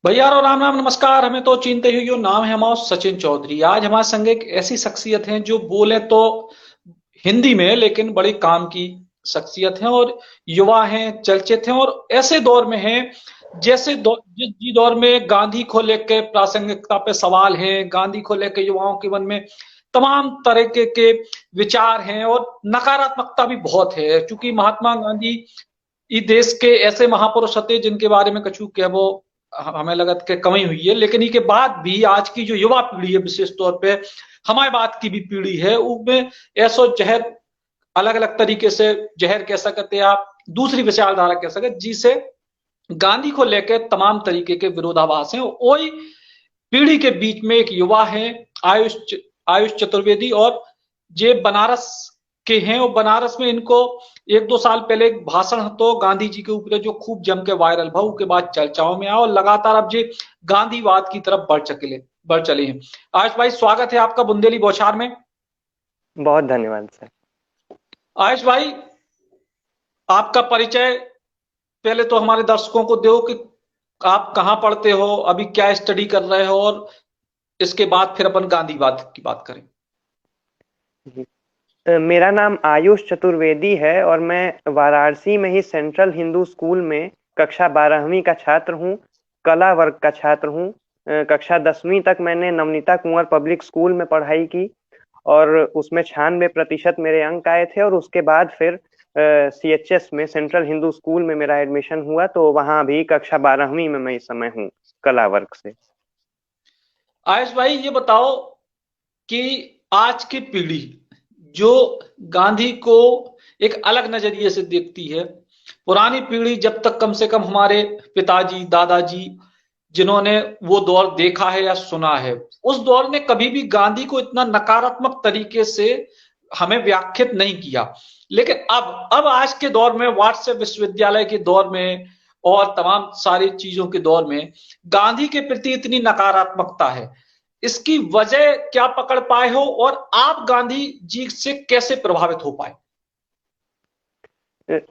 भैया और राम राम नमस्कार। हमें तो चिंते हुई नाम है हमारा सचिन चौधरी। आज हमारे संग एक ऐसी शख्सियत है जो बोले तो हिंदी में, लेकिन बड़ी काम की शख्सियत है और युवा हैं, चर्चित हैं और ऐसे दौर में हैं जैसे जिस दौर में गांधी को लेकर प्रासंगिकता पे सवाल है, गांधी को लेकर युवाओं के मन में तमाम तरह के विचार हैं और नकारात्मकता भी बहुत है। क्योंकि महात्मा गांधी ये देश के ऐसे महापुरुष थे जिनके बारे में कछु क्या वो हमें लगा कि कमी हुई है, लेकिन इसके बाद भी आज की जो युवा पीढ़ी है, विशेष तौर पे हमारे बात की भी पीढ़ी है, उसमें ऐसो जहर अलग अलग तरीके से जहर कह सकते हैं आप, दूसरी विचारधारा कह सकते, जिसे गांधी को लेकर तमाम तरीके के विरोधाभास हैं। वही पीढ़ी के बीच में एक युवा है, आयुष आयुष चतुर्वेदी, और ये बनारस के हैं। और बनारस में इनको एक दो साल पहले एक भाषण तो गांधी जी के ऊपर जो खूब जम के वायरल भाव के बाद चर्चाओं में आया और लगातार अब ये गांधीवाद की तरफ बढ़ चले हैं। आयुष भाई, स्वागत है आपका बुंदेली बौछार में। बहुत धन्यवाद सर। आयुष भाई, आपका परिचय पहले तो हमारे दर्शकों को दो कि आप कहाँ पढ़ते हो, अभी क्या स्टडी कर रहे हो, और इसके बाद फिर अपन गांधीवाद की बात करें। जी। मेरा नाम आयुष चतुर्वेदी है और मैं वाराणसी में ही सेंट्रल हिंदू स्कूल में कक्षा 12वीं का छात्र हूँ। कला वर्ग का छात्र हूँ। कक्षा 10वीं तक मैंने नवनीता कुंवर पब्लिक स्कूल में पढ़ाई की और उसमें 96% मेरे अंक आए थे। और उसके बाद फिर CHS में सेंट्रल हिंदू स्कूल में मेरा एडमिशन हुआ, तो वहां भी कक्षा 12वीं में मैं इस समय हूँ, कला वर्ग से। आयुष भाई, ये बताओ कि आज की पीढ़ी जो गांधी को एक अलग नजरिए से देखती है, पुरानी पीढ़ी जब तक कम से कम हमारे पिताजी दादाजी जिन्होंने वो दौर देखा है या सुना है, उस दौर ने कभी भी गांधी को इतना नकारात्मक तरीके से हमें व्याख्यात नहीं किया। लेकिन अब आज के दौर में, व्हाट्सएप विश्वविद्यालय के दौर में और तमाम सारी चीजों के दौर में गांधी के प्रति इतनी नकारात्मकता है। इसकी वजह क्या पकड़ पाए हो और आप गांधी जी से कैसे प्रभावित हो पाए?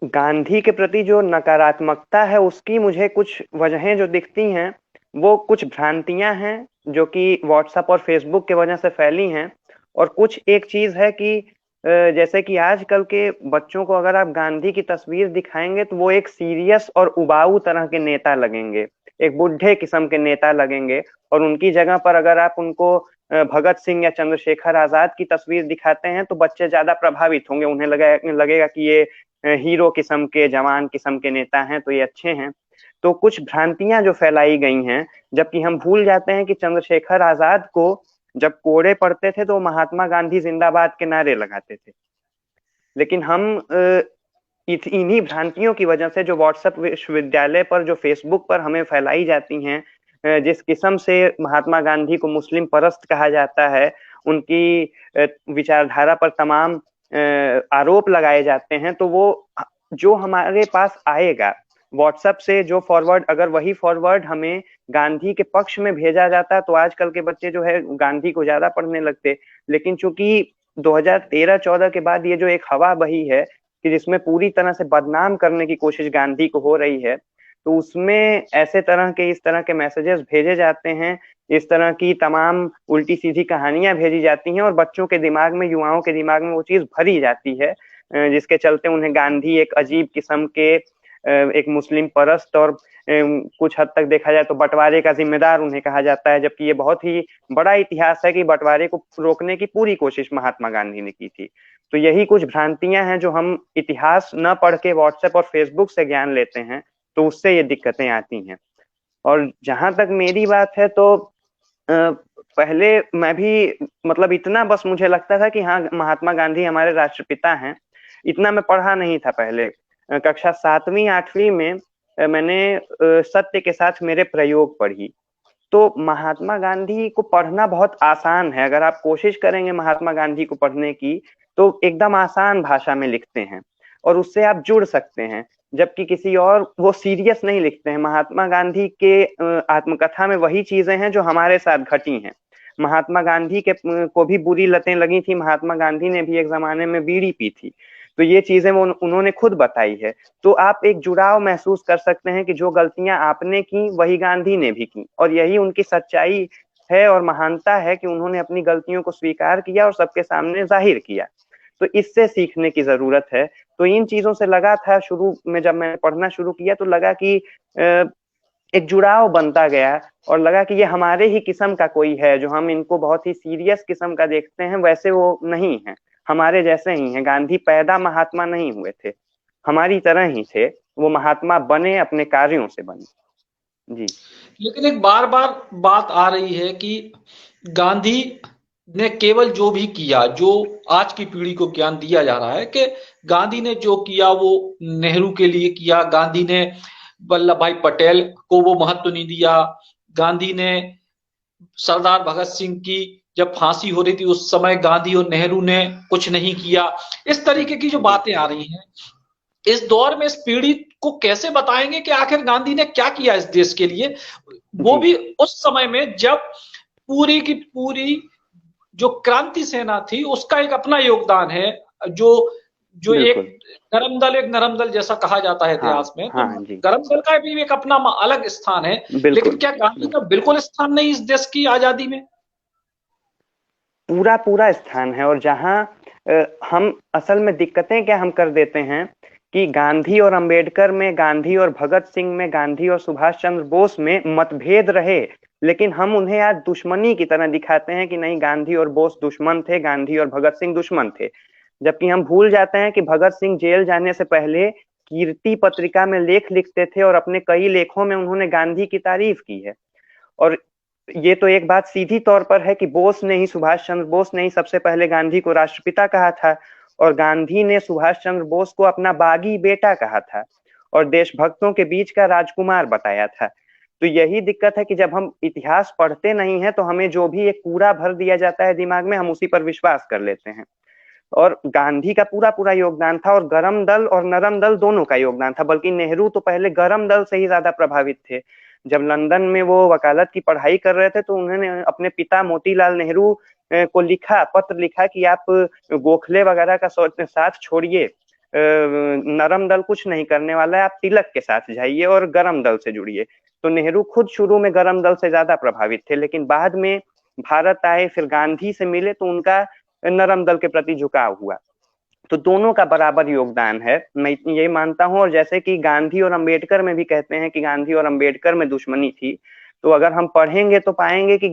गांधी के प्रति जो नकारात्मकता है उसकी मुझे कुछ वजहें जो दिखती हैं, वो कुछ भ्रांतियां हैं जो कि व्हाट्सएप और फेसबुक के वजह से फैली हैं। और कुछ एक चीज है कि जैसे कि आजकल के बच्चों को अगर आप गांधी की तस्वीर दिखाएंगे तो वो एक सीरियस और उबाऊ तरह के नेता लगेंगे, एक बुढ़े किस्म के नेता लगेंगे। और उनकी जगह पर अगर आप उनको भगत सिंह या चंद्रशेखर आजाद की तस्वीर दिखाते हैं तो बच्चे ज्यादा प्रभावित होंगे, उन्हें लगेगा कि ये हीरो किस्म के, जवान किस्म के नेता हैं, तो ये अच्छे हैं। तो कुछ भ्रांतियां जो फैलाई गई हैं, जबकि हम भूल जाते हैं कि चंद्रशेखर आजाद को जब कोड़े पड़ते थे तो महात्मा गांधी जिंदाबाद के नारे लगाते थे। लेकिन हम इन्हीं भ्रांतियों की वजह से जो व्हाट्सएप विश्वविद्यालय पर, जो फेसबुक पर हमें फैलाई जाती हैं, जिस किस्म से महात्मा गांधी को मुस्लिम परस्त कहा जाता है, उनकी विचारधारा पर तमाम आरोप लगाए जाते हैं, तो वो जो हमारे पास आएगा व्हाट्सएप से, जो फॉरवर्ड, अगर वही फॉरवर्ड हमें गांधी के पक्ष में भेजा जाता तो आजकल के बच्चे जो है गांधी को ज्यादा पढ़ने लगते। लेकिन चूंकि 2013-14 के बाद ये जो एक हवा बही है कि जिसमें पूरी तरह से बदनाम करने की कोशिश गांधी को हो रही है, तो उसमें ऐसे तरह के, इस तरह के मैसेजेस भेजे जाते हैं, इस तरह की तमाम उल्टी सीधी कहानियां भेजी जाती हैं और बच्चों के दिमाग में, युवाओं के दिमाग में वो चीज भरी जाती है, जिसके चलते उन्हें गांधी एक अजीब किस्म के, एक मुस्लिम परस्त और कुछ हद तक देखा जाए तो बंटवारे का जिम्मेदार उन्हें कहा जाता है। जबकि ये बहुत ही बड़ा इतिहास है कि बंटवारे को रोकने की पूरी कोशिश महात्मा गांधी ने की थी। तो यही कुछ भ्रांतियां हैं जो हम इतिहास न पढ़ के व्हाट्सएप और फेसबुक से ज्ञान लेते हैं, तो उससे ये दिक्कतें आती हैं। और जहां तक मेरी बात है तो पहले मैं भी, मतलब इतना बस मुझे लगता था कि हाँ, महात्मा गांधी हमारे राष्ट्रपिता हैं, इतना मैं पढ़ा नहीं था पहले। कक्षा 7वीं-8वीं में मैंने सत्य के साथ मेरे प्रयोग पढ़ी। तो महात्मा गांधी को पढ़ना बहुत आसान है, अगर आप कोशिश करेंगे महात्मा गांधी को पढ़ने की तो एकदम आसान भाषा में लिखते हैं और उससे आप जुड़ सकते हैं। जबकि किसी और, वो सीरियस नहीं लिखते हैं। महात्मा गांधी के आत्मकथा में वही चीजें हैं जो हमारे साथ घटी हैं। महात्मा गांधी के को भी बुरी लतें लगी थी, महात्मा गांधी ने भी एक जमाने में बीड़ी पी थी। तो ये चीजें वो उन्होंने खुद बताई है। तो आप एक जुड़ाव महसूस कर सकते हैं कि जो गलतियां आपने की वही गांधी ने भी की, और यही उनकी सच्चाई है और महानता है कि उन्होंने अपनी गलतियों को स्वीकार किया और सबके सामने जाहिर किया। तो इससे सीखने की जरूरत है। तो इन चीजों से लगा था शुरू में, जब मैंने पढ़ना शुरू किया तो लगा कि एक जुड़ाव बनता गया, और लगा कि ये हमारे ही किस्म का कोई है, जो हम इनको बहुत ही सीरियस किस्म का देखते हैं वैसे वो नहीं है, हमारे जैसे ही हैं। गांधी पैदा महात्मा नहीं हुए थे, हमारी तरह ही थे, वो महात्मा बने अपने कार्यों से बने। जी लेकिन एक बार बार बात आ रही है कि गांधी ने केवल जो भी किया, जो आज की पीढ़ी को ज्ञान दिया जा रहा है कि गांधी ने जो किया वो नेहरू के लिए किया, गांधी ने वल्लभ भाई पटेल को वो महत्व नहीं दिया, गांधी ने सरदार भगत सिंह की जब फांसी हो रही थी उस समय गांधी और नेहरू ने कुछ नहीं किया। इस तरीके की जो जी बातें आ रही हैं, इस दौर में इस पीढ़ी को कैसे बताएंगे कि आखिर गांधी ने क्या किया इस देश के लिए, वो जी भी उस समय में जब पूरी की पूरी जो क्रांति सेना थी उसका एक अपना योगदान है, जो जो बिल्कुल। एक नरम दल जैसा कहा जाता है हाँ इतिहास में, तो हाँ जी गरम दल का भी एक अपना अलग स्थान है। लेकिन बिल्कुल। क्या गांधी का बिल्कुल स्थान नहीं इस देश की आजादी में? पूरा पूरा स्थान है। और जहाँ हम असल में दिक्कतें क्या हम कर देते हैं कि गांधी और अंबेडकर में, गांधी और भगत सिंह में, गांधी और सुभाष चंद्र बोस में मतभेद रहे, लेकिन हम उन्हें आज दुश्मनी की तरह दिखाते हैं कि नहीं गांधी और बोस दुश्मन थे, गांधी और भगत सिंह दुश्मन थे। जबकि हम भूल जाते हैं कि भगत सिंह जेल जाने से पहले कीर्ति पत्रिका में लेख लिखते थे और अपने कई लेखों में उन्होंने गांधी की तारीफ की है। और ये तो एक बात सीधी तौर पर है कि बोस ने ही, सुभाष चंद्र बोस ने ही सबसे पहले गांधी को राष्ट्रपिता कहा था, और गांधी ने सुभाष चंद्र बोस को अपना बागी बेटा कहा था और देशभक्तों के बीच का राजकुमार बताया था। तो यही दिक्कत है कि जब हम इतिहास पढ़ते नहीं है तो हमें जो भी एक कूड़ा भर दिया जाता है दिमाग में, हम उसी पर विश्वास कर लेते हैं। और गांधी का पूरा पूरा योगदान था, और गरम दल और नरम दल दोनों का योगदान था। बल्कि नेहरू तो पहले गरम दल से ही ज्यादा प्रभावित थे। जब लंदन में वो वकालत की पढ़ाई कर रहे थे तो उन्होंने अपने पिता मोतीलाल नेहरू को लिखा, पत्र लिखा कि आप गोखले वगैरह का साथ छोड़िए, नरम दल कुछ नहीं करने वाला है, आप तिलक के साथ जाइए और गरम दल से जुड़िए। तो नेहरू खुद शुरू में गरम दल से ज्यादा प्रभावित थे, लेकिन बाद में भारत आए, फिर गांधी से मिले तो उनका नरम दल के प्रति झुकाव हुआ। तो दोनों का बराबर योगदान है, मैं ये मानता हूं। और जैसे कि गांधी और अंबेडकर में भी कहते हैं कि गांधी और अंबेडकर में दुश्मनी थी, तो अगर हम पढ़ेंगे तो पाएंगे कि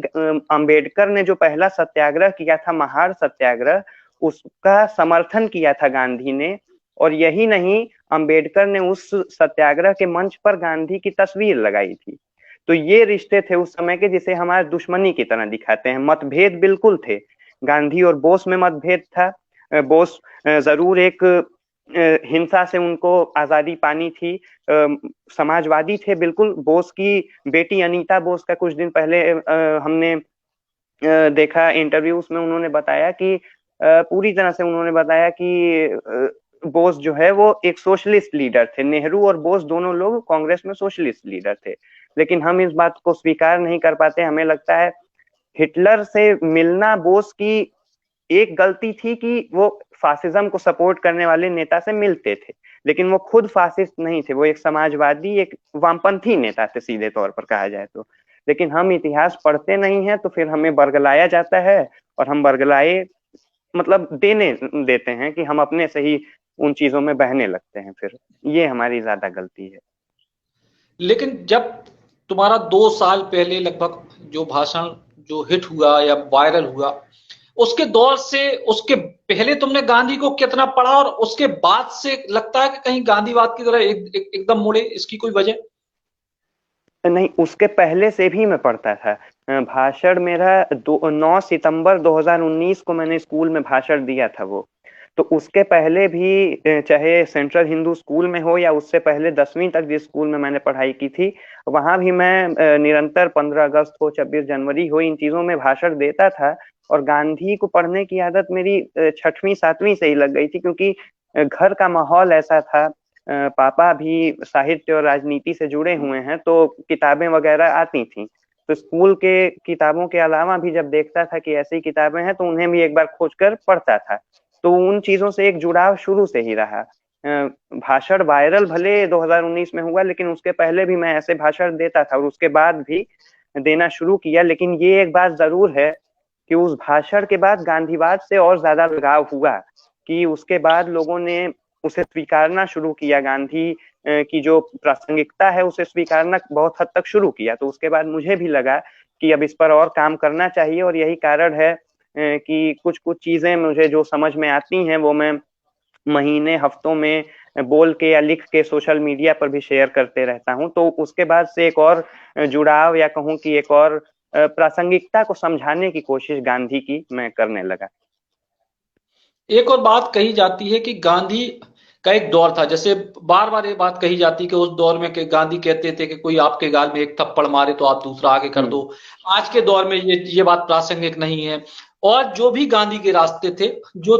अंबेडकर ने जो पहला सत्याग्रह किया था, महार सत्याग्रह, उसका समर्थन किया था गांधी ने। और यही नहीं, अंबेडकर ने उस सत्याग्रह के मंच पर गांधी की तस्वीर लगाई थी। तो ये रिश्ते थे उस समय के जिसे हमारे दुश्मनी की तरह दिखाते हैं। मतभेद बिल्कुल थे, गांधी और बोस में मतभेद था। बोस जरूर एक हिंसा से उनको आजादी पानी थी, समाजवादी थे बिल्कुल। बोस की बेटी अनीता बोस का कुछ दिन पहले हमने देखा इंटरव्यूज में, उन्होंने बताया कि पूरी तरह से उन्होंने बताया कि बोस जो है वो एक सोशलिस्ट लीडर थे। नेहरू और बोस दोनों लोग कांग्रेस में सोशलिस्ट लीडर थे, लेकिन हम इस बात को स्वीकार नहीं कर पाते। हमें लगता है हिटलर से मिलना बोस की एक गलती थी कि वो फासिज्म को सपोर्ट करने वाले नेता से मिलते थे, लेकिन वो खुद फासिस्ट नहीं थे, वो एक समाजवादी, एक वामपंथी नेता थे सीधे तौर पर कहा जाए तो। लेकिन हम इतिहास पढ़ते नहीं हैं तो फिर हमें बरगलाया जाता है, और हम बरगलाए मतलब देने देते हैं कि हम अपने से ही उन चीजों में बहने लगते हैं। फिर ये हमारी ज्यादा गलती है। लेकिन जब तुम्हारा 2 साल पहले लगभग जो भाषण जो हिट हुआ या वायरल हुआ, उसके दौर से उसके पहले तुमने गांधी को कितना पढ़ा, और उसके बाद से लगता है कि कहीं गांधीवाद की तरह एकदम मुड़े, इसकी कोई वजह? नहीं, उसके पहले से भी मैं पढ़ता था। भाषण मेरा 9 सितंबर 2019 को मैंने स्कूल में भाषण दिया था वो। तो उसके पहले भी चाहे सेंट्रल हिंदू स्कूल में हो या उससे पहले 10वीं तक जिस स्कूल में मैंने पढ़ाई की थी, वहां भी मैं निरंतर 15 अगस्त हो, 26 जनवरी हो, इन चीजों में भाषण देता था। और गांधी को पढ़ने की आदत मेरी 6वीं 7वीं से ही लग गई थी, क्योंकि घर का माहौल ऐसा था। पापा भी साहित्य और राजनीति से जुड़े हुए हैं, तो किताबें वगैरह आती थी। तो स्कूल के किताबों के अलावा भी जब देखता था कि ऐसी किताबें हैं तो उन्हें भी एक बार खोज कर पढ़ता था। तो उन चीजों से एक जुड़ाव शुरू से ही रहा। भाषण वायरल भले 2019 में हुआ, लेकिन उसके पहले भी मैं ऐसे भाषण देता था और उसके बाद भी देना शुरू किया। लेकिन ये एक बात जरूर है कि उस भाषण के बाद गांधीवाद से और ज्यादा लगाव हुआ, कि उसके बाद लोगों ने उसे स्वीकारना शुरू किया, गांधी की जो प्रासंगिकता है उसे स्वीकारना बहुत हद तक शुरू किया। तो उसके बाद मुझे भी लगा कि अब इस पर और काम करना चाहिए, और यही कारण है कि कुछ कुछ चीजें मुझे जो समझ में आती हैं वो मैं महीने हफ्तों में बोल के या लिख के सोशल मीडिया पर भी शेयर करते रहता हूँ। तो उसके बाद से एक और जुड़ाव, या कहूँ कि एक और प्रासंगिकता को समझाने की कोशिश गांधी की मैं करने लगा। एक और बात कही जाती है कि गांधी का एक दौर था, जैसे बार बार ये बात कही जाती है कि उस दौर में कि गांधी कहते थे कि कोई आपके गाल में एक थप्पड़ मारे तो आप दूसरा आगे कर दो। आज के दौर में ये बात प्रासंगिक नहीं है। और जो भी गांधी के रास्ते थे, जो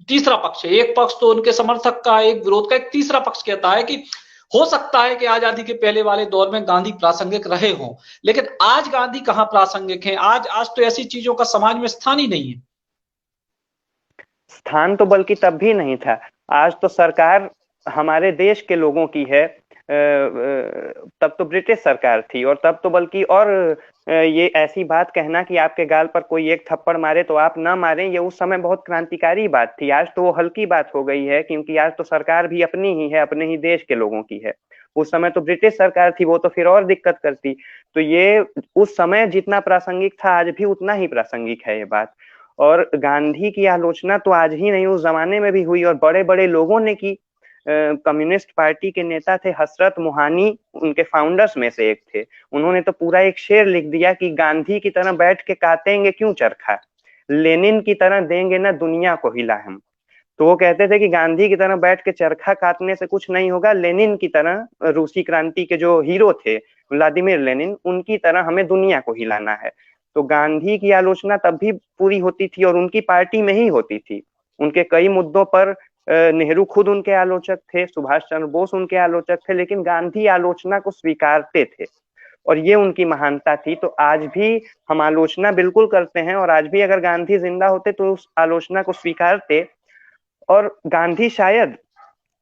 तीसरा पक्ष है, एक पक्ष तो उनके समर्थक का, एक विरोध का, एक तीसरा पक्ष कहता है कि हो सकता है कि आजादी के पहले वाले दौर में गांधी प्रासंगिक रहे हों, लेकिन आज गांधी कहां प्रासंगिक हैं। आज तो ऐसी चीजों का समाज में स्थान ही नहीं है। स्थान तो बल्कि तब भी नहीं था। आज तो सरकार हमारे देश के लोगों की है। तब तो ब्रिटिश सरकार थी, और तब तो बल्कि और ये ऐसी बात कहना कि आपके गाल पर कोई एक थप्पड़ मारे तो आप ना मारें, ये उस समय बहुत क्रांतिकारी बात थी। आज तो वो हल्की बात हो गई है, क्योंकि आज तो सरकार भी अपनी ही है, अपने ही देश के लोगों की है। उस समय तो ब्रिटिश सरकार थी, वो तो फिर और दिक्कत करती। तो ये उस समय जितना प्रासंगिक था, आज भी उतना ही प्रासंगिक है ये बात। और गांधी की आलोचना तो आज ही नहीं, उस जमाने में भी हुई, और बड़े बड़े लोगों ने की। कम्युनिस्ट पार्टी के नेता थे हसरत मोहानी, उनके फाउंडर्स में से एक थे। उन्होंने तो पूरा एक शेर लिख दिया कि गांधी की तरह बैठ के काटेंगे क्यों चरखा, लेनिन की तरह देंगे ना दुनिया को हिला हम। तो वो कहते थे कि गांधी की तरह बैठ के चरखा काटने से कुछ नहीं होगा, लेनिन की तरह, रूसी क्रांति के जो हीरो थे व्लादिमीर लेनिन, उनकी तरह हमें दुनिया को हिलाना है। तो गांधी की आलोचना तब भी पूरी होती थी, और उनकी पार्टी में ही होती थी। उनके कई मुद्दों पर नेहरू खुद उनके आलोचक थे, सुभाष चंद्र बोस उनके आलोचक थे, लेकिन गांधी आलोचना को स्वीकारते थे, और ये उनकी महानता थी। तो आज भी हम आलोचना बिल्कुल करते हैं, और आज भी अगर गांधी जिंदा होते तो उस आलोचना को स्वीकारते। और गांधी शायद,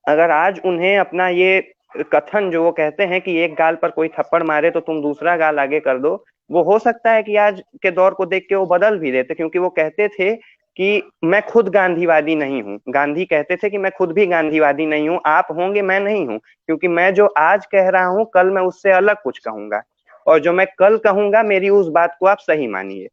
अगर आज उन्हें अपना ये कथन जो वो कहते हैं कि एक गाल पर कोई थप्पड़ मारे तो तुम दूसरा गाल आगे कर दो, वो हो सकता है कि आज के दौर को देख के वो बदल भी देते, क्योंकि वो कहते थे कि मैं खुद गांधीवादी नहीं हूँ। गांधी कहते थे कि मैं खुद भी गांधीवादी नहीं हूँ, आप होंगे मैं नहीं हूँ, क्योंकि मैं जो आज कह रहा हूँ कल मैं उससे अलग कुछ कहूंगा, और जो मैं कल कहूंगा मेरी उस बात को आप सही मानिए।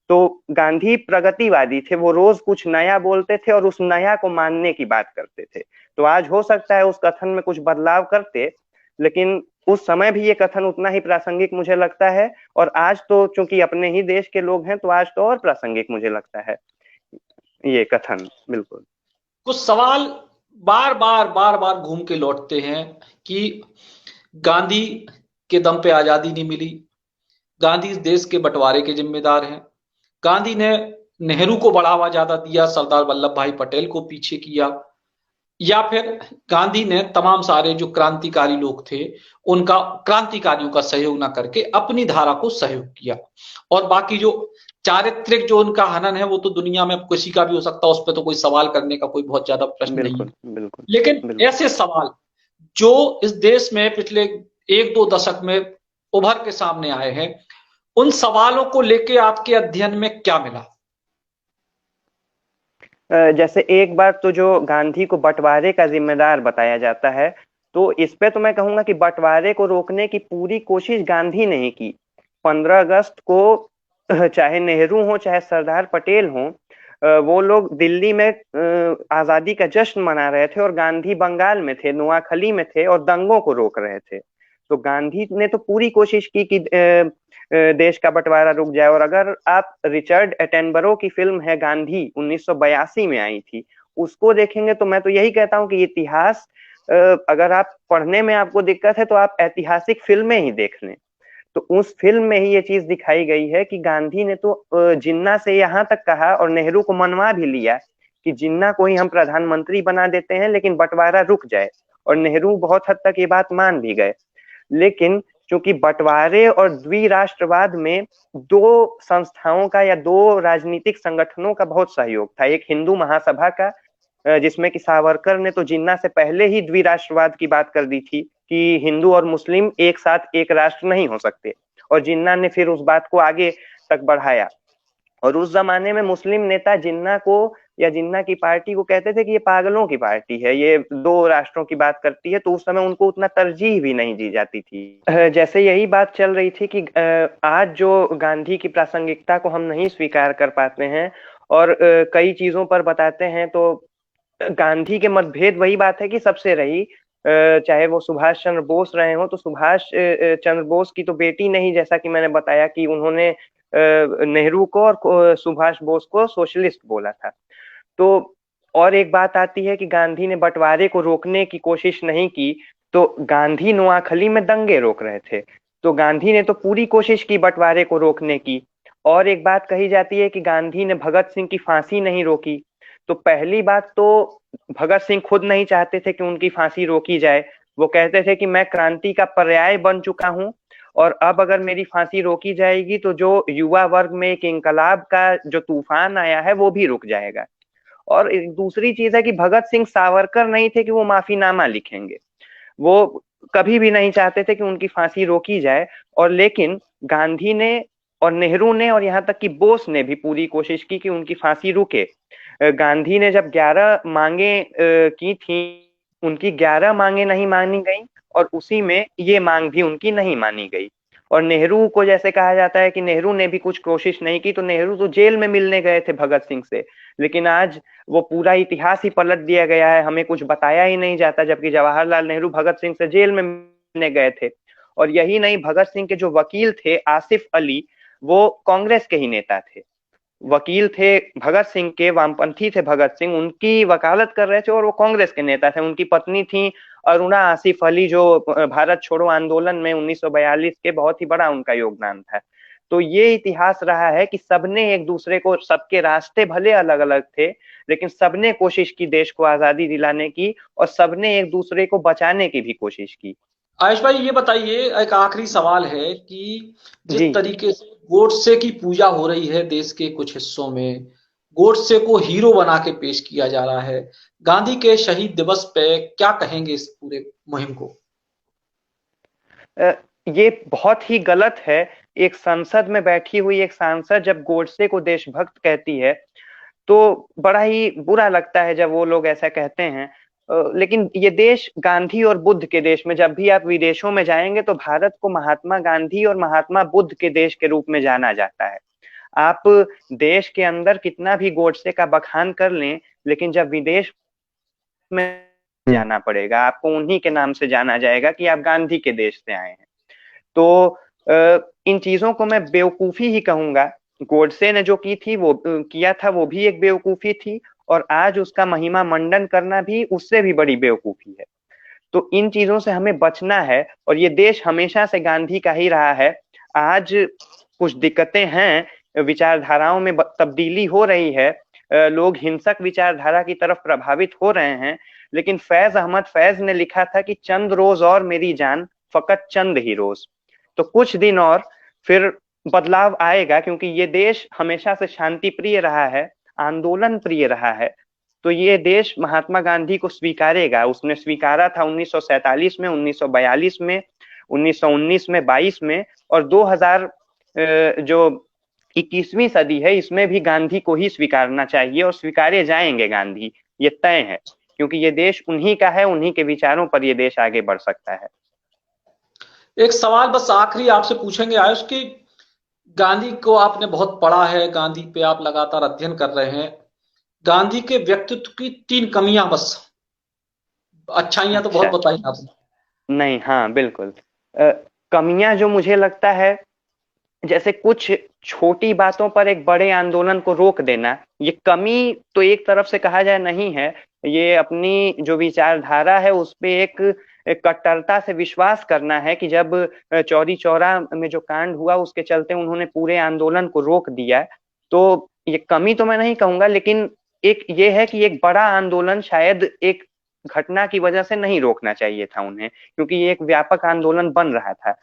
तो गांधी प्रगतिवादी थे, वो रोज कुछ नया बोलते थे और उस नया को मानने की बात करते थे। तो आज हो सकता है उस कथन में कुछ बदलाव करते, लेकिन उस समय भी ये कथन उतना ही प्रासंगिक मुझे लगता है। और आज तो चूंकि अपने ही देश के लोग हैं, तो आज तो और प्रासंगिक मुझे लगता है ये कथन। बिल्कुल। कुछ सवाल बार बार घूम के लौटते हैं कि गांधी के दम पे आजादी नहीं मिली, गांधी इस देश के बंटवारे के जिम्मेदार हैं, गांधी ने नेहरू को बढ़ावा ज्यादा दिया, सरदार वल्लभ भाई पटेल को पीछे किया, या फिर गांधी ने तमाम सारे जो क्रांतिकारी लोग थे उनका, क्रांतिकारियों का सहयोग ना करके अपनी धारा को सहयोग किया। और बाकी जो चारित्रिक जो उनका हनन है वो तो दुनिया में किसी का भी हो सकता है, उस पर तो कोई सवाल करने का कोई बहुत ज्यादा प्रश्न नहीं बिल्कुल है। बिल्कुल लेकिन बिल्कुल। ऐसे सवाल जो इस देश में पिछले एक दो दशक में उभर के सामने आए हैं, उन सवालों को लेके आपके अध्ययन में क्या मिला? जैसे एक बार तो जो गांधी को बंटवारे का जिम्मेदार बताया जाता है, तो इस पे तो मैं कहूंगा कि बंटवारे को रोकने की पूरी कोशिश गांधी ने ही की। 15 अगस्त को चाहे नेहरू हो चाहे सरदार पटेल हो, वो लोग दिल्ली में आजादी का जश्न मना रहे थे, और गांधी बंगाल में थे, नोआखली में थे, और दंगों को रोक रहे थे। तो गांधी ने तो पूरी कोशिश की कि देश का बंटवारा रुक जाए। और अगर आप रिचर्ड एटेनबरो की फिल्म है गांधी, 1982 में आई थी, उसको देखेंगे तो मैं तो यही कहता हूँ कि इतिहास अगर आप पढ़ने में आपको दिक्कत है तो आप ऐतिहासिक फिल्में ही देख लें। तो उस फिल्म में ही ये चीज दिखाई गई है कि गांधी ने तो जिन्ना से यहाँ तक कहा, और नेहरू को मनवा भी लिया कि जिन्ना को ही हम प्रधानमंत्री बना देते हैं, लेकिन बंटवारा रुक जाए। और नेहरू बहुत हद तक ये बात मान भी गए। लेकिन चूंकि बंटवारे और द्विराष्ट्रवाद में दो संस्थाओं का या दो राजनीतिक संगठनों का बहुत सहयोग था, एक हिंदू महासभा का जिसमें कि सावरकर ने तो जिन्ना से पहले ही द्विराष्ट्रवाद की बात कर दी थी कि हिंदू और मुस्लिम एक साथ एक राष्ट्र नहीं हो सकते, और जिन्ना ने फिर उस बात को आगे तक बढ़ाया। और उस जमाने में मुस्लिम नेता जिन्ना को या जिन्ना की पार्टी को कहते थे कि ये पागलों की पार्टी है, ये दो राष्ट्रों की बात करती है, तो उस समय उनको उतना तरजीह भी नहीं दी जाती थी। जैसे यही बात चल रही थी कि आज जो गांधी की प्रासंगिकता को हम नहीं स्वीकार कर पाते हैं और कई चीजों पर बताते हैं, तो गांधी के मतभेद वही बात है कि सबसे रही, चाहे वो सुभाष चंद्र बोस रहे हो, तो सुभाष चंद्र बोस की तो बेटी नहीं, जैसा कि मैंने बताया कि उन्होंने नेहरू को और सुभाष बोस को सोशलिस्ट बोला था। तो और एक बात आती है कि गांधी ने बंटवारे को रोकने की कोशिश नहीं की, तो गांधी नोआखली में दंगे रोक रहे थे, तो गांधी ने तो पूरी कोशिश की बंटवारे को रोकने की। और एक बात कही जाती है कि गांधी ने भगत सिंह की फांसी नहीं रोकी। तो पहली बात तो भगत सिंह खुद नहीं चाहते थे कि उनकी फांसी रोकी जाए, वो कहते थे कि मैं क्रांति का पर्याय बन चुका हूं, और अब अगर मेरी फांसी रोकी जाएगी तो जो युवा वर्ग में एक इंकलाब का जो तूफान आया है वो भी रुक जाएगा। और एक दूसरी चीज है कि भगत सिंह सावरकर नहीं थे कि वो माफीनामा लिखेंगे, वो कभी भी नहीं चाहते थे कि उनकी फांसी रोकी जाए। और लेकिन गांधी ने और नेहरू ने और यहाँ तक कि बोस ने भी पूरी कोशिश की कि उनकी फांसी रुके। गांधी ने जब 11 मांगे की थी, उनकी 11 मांगे नहीं मानी गई, और उसी में ये मांग भी उनकी नहीं मानी गई। और नेहरू को जैसे कहा जाता है कि नेहरू ने भी कुछ कोशिश नहीं की, तो नेहरू तो जेल में मिलने गए थे भगत सिंह से, लेकिन आज वो पूरा इतिहास ही पलट दिया गया है, हमें कुछ बताया ही नहीं जाता, जबकि जवाहरलाल नेहरू भगत सिंह से जेल में मिलने गए थे। और यही नहीं, भगत सिंह के जो वकील थे आसिफ अली, वो कांग्रेस के ही नेता थे, वकील थे भगत सिंह के, वामपंथी थे भगत सिंह, उनकी वकालत कर रहे थे, और वो कांग्रेस के नेता थे। उनकी पत्नी थी अरुणा आसिफ अली, जो भारत छोड़ो आंदोलन में 1942 के बहुत ही बड़ा उनका योगदान था। तो ये इतिहास रहा है कि सबने एक दूसरे को, सबके रास्ते भले अलग अलग थे, लेकिन सबने कोशिश की देश को आजादी दिलाने की, और सबने एक दूसरे को बचाने की भी कोशिश की। आयुष भाई ये बताइए, एक आखिरी सवाल है कि जी। जिस तरीके से गोडसे की पूजा हो रही है देश के कुछ हिस्सों में, गोडसे को हीरो बना के पेश किया जा रहा है, गांधी के शहीद दिवस पे क्या कहेंगे इस पूरे मुहिम को? ये बहुत ही गलत है। एक संसद में बैठी हुई एक सांसद जब गोडसे को देशभक्त कहती है, तो बड़ा ही बुरा लगता है जब वो लोग ऐसा कहते हैं। लेकिन ये देश गांधी और बुद्ध के देश में, जब भी आप विदेशों में जाएंगे तो भारत को महात्मा गांधी और महात्मा बुद्ध के देश के रूप में जाना जाता है। आप देश के अंदर कितना भी गोडसे का बखान कर लें, लेकिन जब विदेश में जाना पड़ेगा, आपको उन्हीं के नाम से जाना जाएगा कि आप गांधी के देश से आए हैं। तो इन चीजों को मैं बेवकूफी ही कहूंगा। गोडसे ने जो की थी, वो किया था, वो भी एक बेवकूफी थी, और आज उसका महिमा मंडन करना भी उससे भी बड़ी बेवकूफी है। तो इन चीजों से हमें बचना है, और ये देश हमेशा से गांधी का ही रहा है। आज कुछ दिक्कतें हैं, विचारधाराओं में तब्दीली हो रही है, लोग हिंसक विचारधारा की तरफ प्रभावित हो रहे हैं, लेकिन फैज अहमद फैज ने लिखा था कि चंद रोज और मेरी जान, फकत चंद ही रोज। तो कुछ दिन और फिर बदलाव आएगा, क्योंकि ये देश हमेशा से शांति प्रिय रहा है, आंदोलन प्रिय रहा है। तो ये देश महात्मा गांधी को स्वीकारेगा। उसने स्वीकारा था 1947 में, 1942 में, 1919 में, 22 में, और 2000 जो 21वीं सदी है, इसमें भी गांधी को ही स्वीकारना चाहिए, और स्वीकारे जाएंगे गांधी, ये तय है, क्योंकि ये देश उन्हीं का है, उन्हीं के विचारों पर ये देश आगे बढ़ सकता है। एक सवाल बस आखिरी आपसे पूछेंगे आयुष कि गांधी को आपने बहुत पढ़ा है, गांधी पे आप लगातार अध्ययन कर रहे हैं, गांधी के व्यक्तित्व की 3 कमियां बस, अच्छाइयां तो बहुत अच्छा। बताई आपने। नहीं, हाँ बिल्कुल। कमियां जो मुझे लगता है, जैसे कुछ छोटी बातों पर एक बड़े आंदोलन को रोक देना, ये कमी तो एक तरफ से कहा जाए नहीं है। ये अपनी जो विचारधारा है उस पे एक कट्टरता से विश्वास करना है कि जब चौरी चौरा में जो कांड हुआ उसके चलते उन्होंने पूरे आंदोलन को रोक दिया। तो ये कमी तो मैं नहीं कहूंगा, लेकिन एक ये है कि एक बड़ा आंदोलन शायद एक घटना की वजह से नहीं रोकना चाहिए था उन्हें, क्योंकि ये एक व्यापक आंदोलन बन रहा था।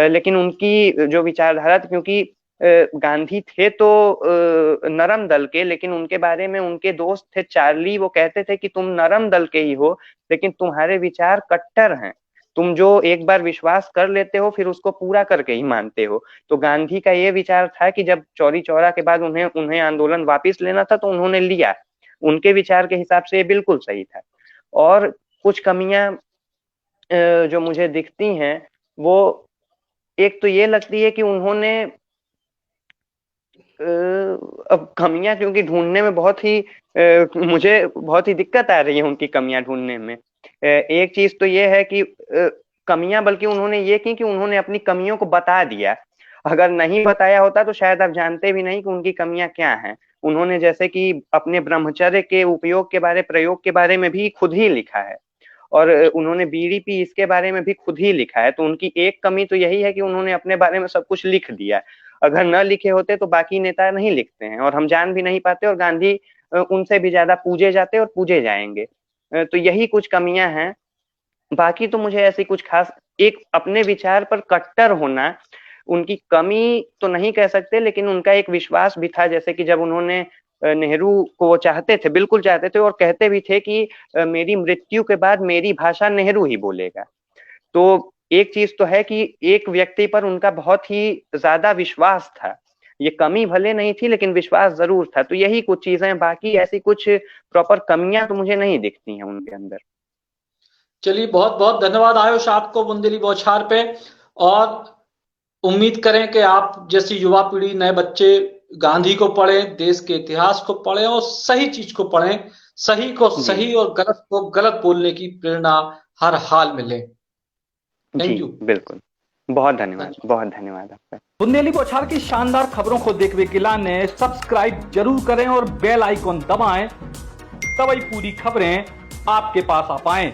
लेकिन उनकी जो विचारधारा थी, क्योंकि गांधी थे तो नरम दल के, लेकिन उनके बारे में उनके दोस्त थे चार्ली, वो कहते थे कि तुम नरम दल के ही हो लेकिन तुम्हारे विचार कट्टर हैं, तुम जो एक बार विश्वास कर लेते हो फिर उसको पूरा करके ही मानते हो। तो गांधी का ये विचार था कि जब चौरी चौरा के बाद उन्हें आंदोलन वापस लेना था तो उन्होंने लिया, उनके विचार के हिसाब से ये बिल्कुल सही था। और कुछ कमियां जो मुझे दिखती हैं वो एक तो ये लगती है कि उन्होंने अब कमियां क्योंकि ढूंढने में मुझे बहुत ही दिक्कत आ रही है उनकी कमियां ढूंढने में। एक चीज तो ये है कि कमियां बल्कि उन्होंने ये की कि उन्होंने अपनी कमियों को बता दिया, अगर नहीं बताया होता तो शायद आप जानते भी नहीं कि उनकी कमियां क्या हैं। उन्होंने जैसे कि अपने ब्रह्मचर्य के प्रयोग के बारे में भी खुद ही लिखा है, और उन्होंने बीड़ी पी इसके बारे में भी खुद ही लिखा है। तो उनकी एक कमी तो यही है कि उन्होंने अपने बारे में सब कुछ लिख दिया, अगर न लिखे होते तो बाकी नेता नहीं लिखते हैं और हम जान भी नहीं पाते, और गांधी उनसे भी ज्यादा पूजे जाते और पूजे जाएंगे। तो यही कुछ कमियां हैं, बाकी तो मुझे ऐसी कुछ खास, एक अपने विचार पर कट्टर होना उनकी कमी तो नहीं कह सकते, लेकिन उनका एक विश्वास भी था, जैसे कि जब उन्होंने नेहरू को वो चाहते थे, बिल्कुल चाहते थे, और कहते भी थे कि मेरी मृत्यु के बाद मेरी भाषा नेहरू ही बोलेगा। तो एक चीज तो है कि एक व्यक्ति पर उनका बहुत ही ज्यादा विश्वास था, ये कमी भले नहीं थी लेकिन विश्वास जरूर था। तो यही कुछ चीजें, बाकी ऐसी कुछ प्रॉपर कमियां तो मुझे नहीं दिखती हैं उनके अंदर। चलिए, बहुत बहुत धन्यवाद आयुष आपको बुंदेली बौछार पे, और उम्मीद करें कि आप जैसी युवा पीढ़ी, नए बच्चे गांधी को पढ़ें, देश के इतिहास को पढ़ें और सही चीज को पढ़ें, सही को सही और गलत को गलत बोलने की प्रेरणा हर हाल में लें। Thank you. बिल्कुल, बहुत धन्यवाद, बहुत धन्यवाद आपका। बुंदेली बौछार की शानदार खबरों को देखने के लिए सब्सक्राइब जरूर करें और बेल आइकॉन दबाएं, तभी पूरी खबरें आपके पास आ पाएं।